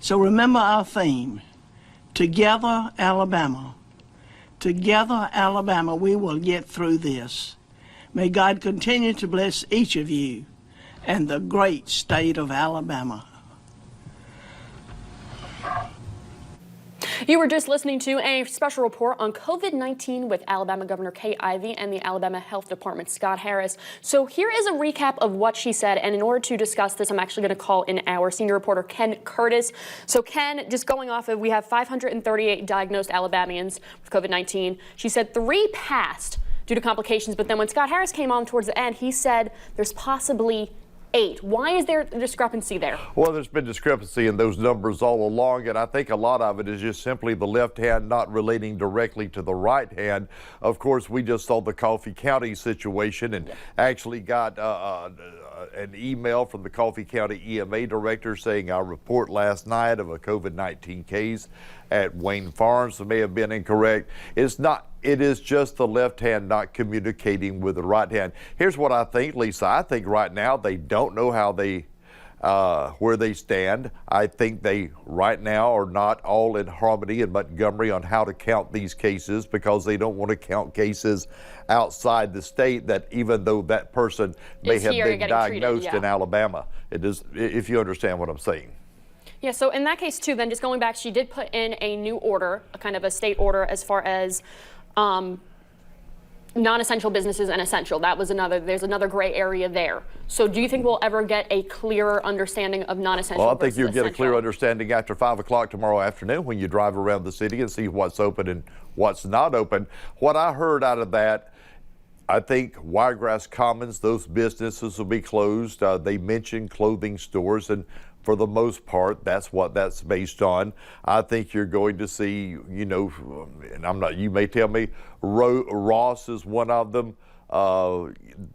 So remember our theme, Together, Alabama. Together, Alabama, we will get through this. May God continue to bless each of you and the great state of Alabama. You were just listening to a special report on COVID-19 with Alabama Governor Kay Ivey and the Alabama Health Department Scott Harris. So here is a recap of what she said, and in order to discuss this, I'm actually going to call in our senior reporter Ken Curtis. So Ken, just going off of, we have 538 diagnosed Alabamians with COVID-19. She said 3 passed due to complications, but then when Scott Harris came on towards the end, he said there's possibly 8. Why is there a discrepancy there? Well, there's been discrepancy in those numbers all along, and I think a lot of it is just simply the left hand not relating directly to the right hand. Of course, we just saw the Coffee County situation and actually got an email from the Coffee County EMA director saying our report last night of a COVID-19 case at Wayne Farms may have been incorrect. It's not. It is just the left hand not communicating with the right hand. Here's what I think, Lisa. I think right now they don't know how they where they stand. I think they right now are not all in harmony in Montgomery on how to count these cases, because they don't want to count cases outside the state that even though that person may have been diagnosed in Alabama. It is, if you understand what I'm saying. Yeah, so in that case too, then just going back, she did put in a new order, a kind of a state order as far as non-essential businesses and essential. That was there's another gray area there. So do you think we'll ever get a clearer understanding of non-essential? Well, I think you'll get a clear understanding after 5 o'clock tomorrow afternoon when you drive around the city and see what's open and what's not open. What I heard out of that, I think Wiregrass Commons, those businesses will be closed. They mentioned clothing stores, and for the most part, that's what that's based on. I think you're going to see, you know, and you may tell me, Ross is one of them.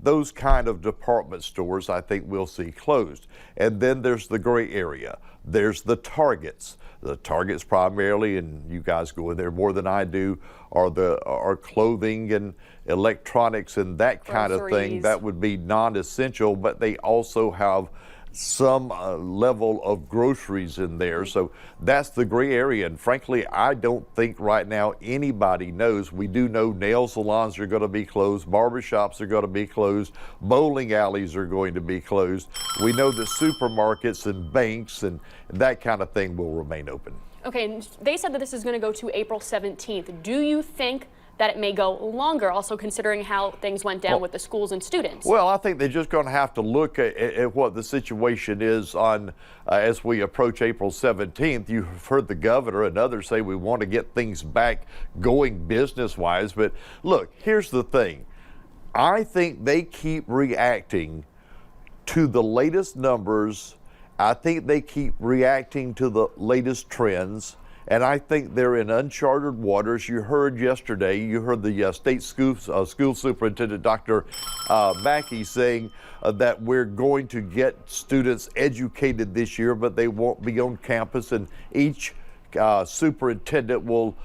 Those kind of department stores I think we'll see closed. And then there's the gray area. There's the Targets. The Targets primarily, and you guys go in there more than I do, are clothing and electronics and that kind of thing. That would be non-essential, but they also have some level of groceries in there. So that's the gray area. And frankly, I don't think right now anybody knows. We do know nail salons are going to be closed, barbershops are going to be closed, bowling alleys are going to be closed. We know that supermarkets and banks and that kind of thing will remain open. Okay, and they said that this is going to go to April 17th. Do you think that it may go longer, also considering how things went down with the schools and students? Well, I think they're just going to have to look at what the situation is on as we approach April 17th. You've heard the governor and others say we want to get things back going business-wise. But look, here's the thing. I think they keep reacting to the latest numbers. I think they keep reacting to the latest trends. And I think they're in uncharted waters. You heard yesterday, the state school superintendent, Dr. Mackey, saying that we're going to get students educated this year, but they won't be on campus, and each superintendent will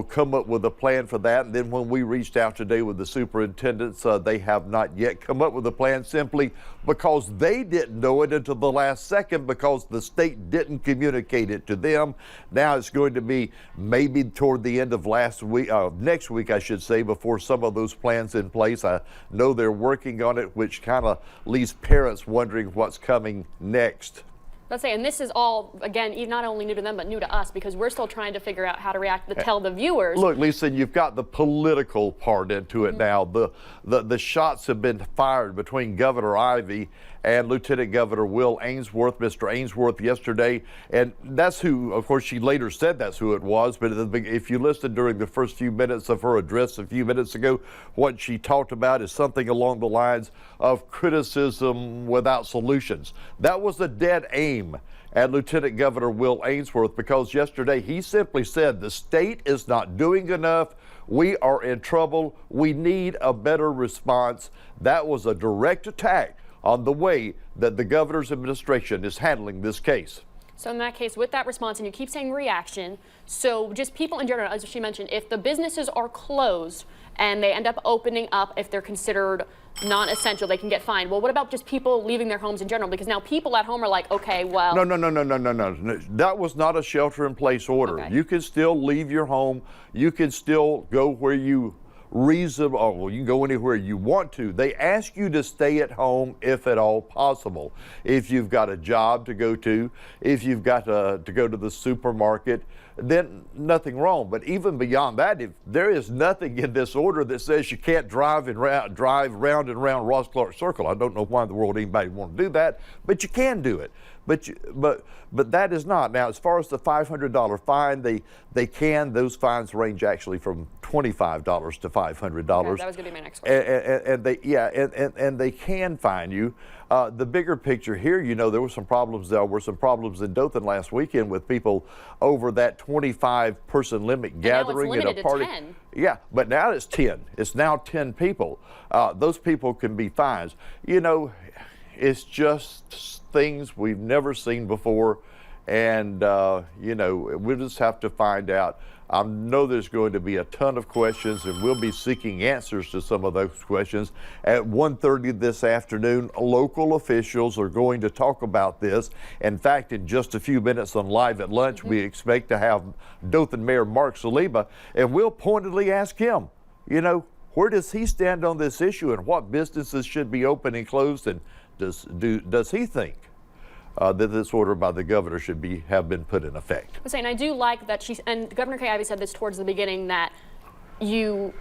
come up with a plan for that. And then when we reached out today with the superintendents, they have not yet come up with a plan, simply because they didn't know it until the last second, because the state didn't communicate it to them. Now it's going to be maybe toward the end of next week, I should say, before some of those plans in place. I know they're working on it, which kind of leaves parents wondering what's coming next. Let's say, and this is all, again, not only new to them, but new to us, because we're still trying to figure out how to react to tell the viewers. Look, Lisa, you've got the political part into it now. The shots have been fired between Governor Ivey and Lieutenant Governor Will Ainsworth, Mr. Ainsworth, yesterday. And that's who, of course, she later said that's who it was. But if you listened during the first few minutes of her address a few minutes ago, what she talked about is something along the lines of criticism without solutions. That was a dead aim at Lieutenant Governor Will Ainsworth, because yesterday he simply said the state is not doing enough. We are in trouble. We need a better response. That was a direct attack on the way that the governor's administration is handling this case. So in that case, with that response, and you keep saying reaction, so just people in general, as she mentioned, if the businesses are closed and they end up opening up, if they're considered non-essential, they can get fined. Well, what about just people leaving their homes in general? Because now people at home are like, okay, well. No. That was not a shelter-in-place order. Okay. You can still leave your home. You can still go where you reasonable, or you can go anywhere you want to. They ask you to stay at home if at all possible. If you've got a job to go to, if you've got to go to the supermarket, then nothing wrong. But even beyond that, if there is nothing in this order that says you can't drive round and round Ross Clark Circle. I don't know why in the world anybody would want to do that, but you can do it. But that is not. Now, as far as the $500 fine, those fines range actually from $25 to $500. Okay, that was going to be my next question. And they can fine you. The bigger picture here, there were some problems in Dothan last weekend with people over that 25-person limit gathering at a party. To 10. Yeah, but now it's 10. It's now 10 people. Those people can be fines. It's just things we've never seen before, and we'll just have to find out. I know there's going to be a ton of questions, and we'll be seeking answers to some of those questions. At 1:30 this afternoon, local officials are going to talk about this. In fact, in just a few minutes on Live at Lunch, we expect to have Dothan Mayor Mark Saliba, and we'll pointedly ask him, where does he stand on this issue, and what businesses should be open and closed, and does he think that this order by the governor should have been put in effect? I'm saying I do like that and Governor Kay Ivey said this towards the beginning, that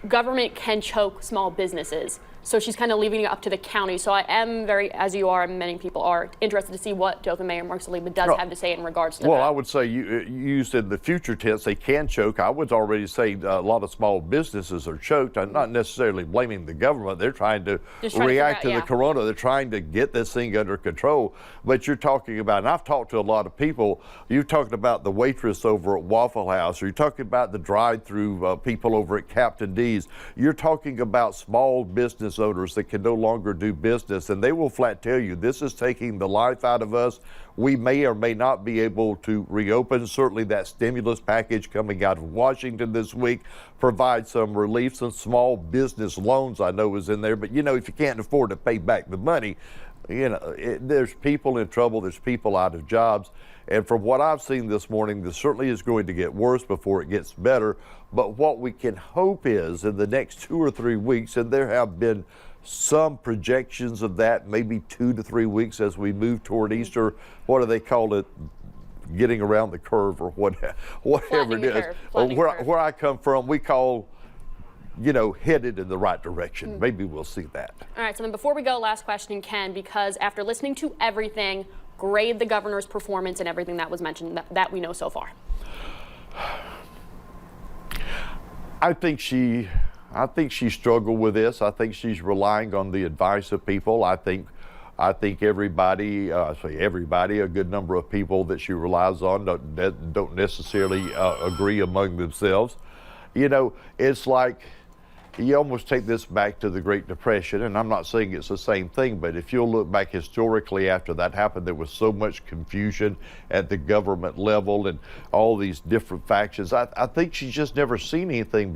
government can choke small businesses. So she's kind of leaving it up to the county. So I am very, as you are, and many people are, interested to see what Dothan Mayor Mark Saliba does have to say in regards to that. Well, I would say you used in the future tense, they can choke. I would already say a lot of small businesses are choked. I'm not necessarily blaming the government. They're trying to react to the corona. They're trying to get this thing under control. But you're talking about, and I've talked to a lot of people, you're talking about the waitress over at Waffle House, or you're talking about the drive-through people over at Captain D's. You're talking about small business owners that can no longer do business, and they will flat tell you this is taking the life out of us. We may or may not be able to reopen. Certainly that stimulus package coming out of Washington this week provides some relief. Some small business loans I know is in there, but if you can't afford to pay back the money, there's people in trouble, there's people out of jobs. And from what I've seen this morning, this certainly is going to get worse before it gets better. But what we can hope is in the next 2 or 3 weeks, and there have been some projections of that, maybe 2 to 3 weeks as we move toward Easter. What do they call it? Getting around the curve, or whatever it is. Where I come from, we call headed in the right direction. Maybe we'll see that. All right, so then before we go, last question, Ken, because after listening to everything, grade the governor's performance and everything that was mentioned that we know so far. I think she struggled with this. I think she's relying on the advice of people. I think everybody, a good number of people that she relies on don't necessarily agree among themselves. It's like you almost take this back to the Great Depression, and I'm not saying it's the same thing, but if you'll look back historically after that happened, there was so much confusion at the government level and all these different factions. I think she's just never seen anything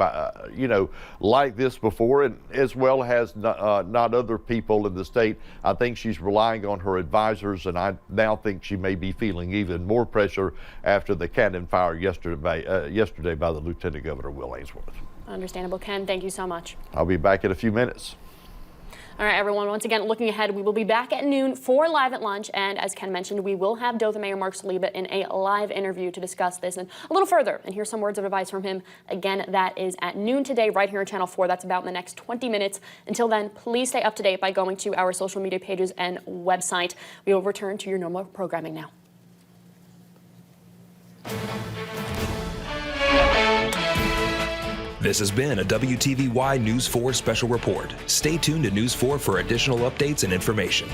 like this before, and as well as not other people in the state. I think she's relying on her advisors, and I now think she may be feeling even more pressure after the cannon fire yesterday by the Lieutenant Governor Will Ainsworth. Understandable. Ken, thank you so much. I'll be back in a few minutes. All right, everyone, once again, looking ahead, we will be back at noon for Live at Lunch, and as Ken mentioned, we will have Dothan Mayor Mark Saliba in a live interview to discuss this and a little further, and here's some words of advice from him. Again, that is at noon today right here on Channel 4. That's about in the next 20 minutes. Until then, please stay up to date by going to our social media pages and website. We will return to your normal programming now. This has been a WTVY News 4 special report. Stay tuned to News 4 for additional updates and information.